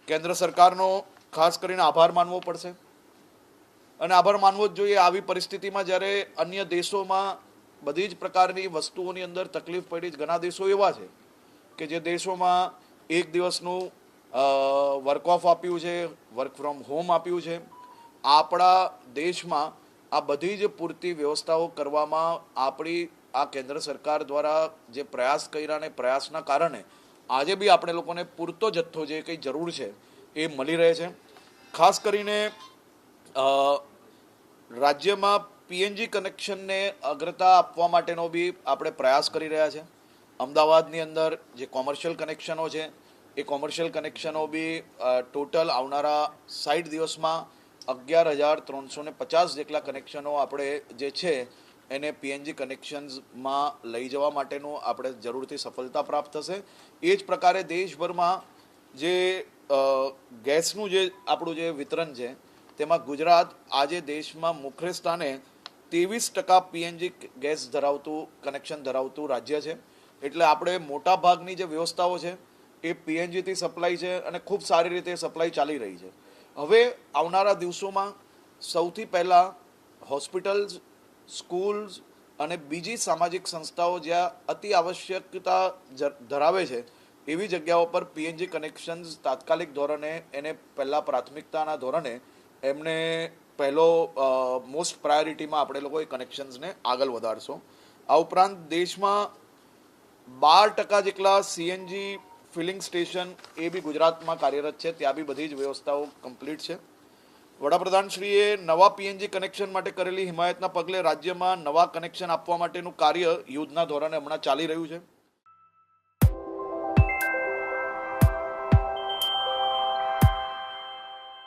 કેન્દ્ર સરકારનો ખાસ કરીને આભાર માનવો પડશે અને આભાર માનવો જ જોઈએ આવી પરિસ્થિતિમાં, જ્યારે અન્ય દેશોમાં બધી જ પ્રકારની વસ્તુઓની અંદર તકલીફ પડી. ઘણા દેશો એવા છે કે જે દેશોમાં એક દિવસનું વર્ક ઓફ આપ્યું છે, વર્ક ફ્રોમ હોમ આપ્યું છે. આપણા દેશમાં આ બધી જ પૂરતી વ્યવસ્થાઓ કરવામાં આપણી આ કેન્દ્ર સરકાર દ્વારા જે પ્રયાસ કર્યા ને પ્રયાસના કારણે આજે બી આપણે લોકોને પૂરતો જથ્થો જે કંઈ જરૂર છે એ મળી રહે છે. ખાસ કરીને રાજ્યમાં પીએનજી કનેક્શનને અગ્રતા આપવા માટેનો બી આપણે પ્રયાસ કરી રહ્યા છે. અમદાવાદની અંદર જે કોમર્શિયલ કનેક્શનો છે એ કોમર્શિયલ કનેક્શનો બી ટોટલ આવનારા 60 દિવસમાં 11,350 જેટલા કનેક્શનો આપણે જે છે એને પીએનજી કનેક્શન્સમાં લઈ જવા માટેનું આપણે જરૂરથી સફળતા પ્રાપ્ત થશે. એ જ પ્રકારે દેશભરમાં જે ગેસનું જે આપણું જે વિતરણ છે તેમાં ગુજરાત આજે દેશમાં મુખ્ય સ્થાને 23% પીએનજી ગેસ ધરાવતું કનેક્શન ધરાવતું રાજ્ય છે. એટલે આપણે મોટા ભાગની જે વ્યવસ્થાઓ છે એ પીએનજીથી સપ્લાય છે અને ખૂબ સારી રીતે સપ્લાય ચાલી રહી છે. હવે આવનારા દિવસોમાં સૌથી પહેલાં હોસ્પિટલ્સ, સ્કૂલ્સ અને બીજી સામાજિક સંસ્થાઓ જ્યાં અતિ આવશ્યકતા ધરાવે છે એવી જગ્યાઓ પર પીએનજી કનેક્શન્સ તાત્કાલિક ધોરણે એને પહેલાં પ્રાથમિકતાના ધોરણે એમને પહેલો મોસ્ટ પ્રાયોરિટીમાં આપણે લોકો એ કનેક્શન્સને આગળ વધારશો. આ ઉપરાંત દેશમાં 12% જેટલા સીએનજી ફિલિંગ સ્ટેશન એ બી ગુજરાતમાં કાર્યરત છે. ત્યાં બી બધી જ વ્યવસ્થાઓ કમ્પ્લીટ છે. વડાપ્રધાનશ્રીએ નવા પીએનજી કનેક્શન માટે કરેલી હિમાયતના પગલે રાજ્યમાં નવા કનેક્શન આપવા માટેનું કાર્ય યુદ્ધના ધોરણે હમણાં ચાલી રહ્યું છે.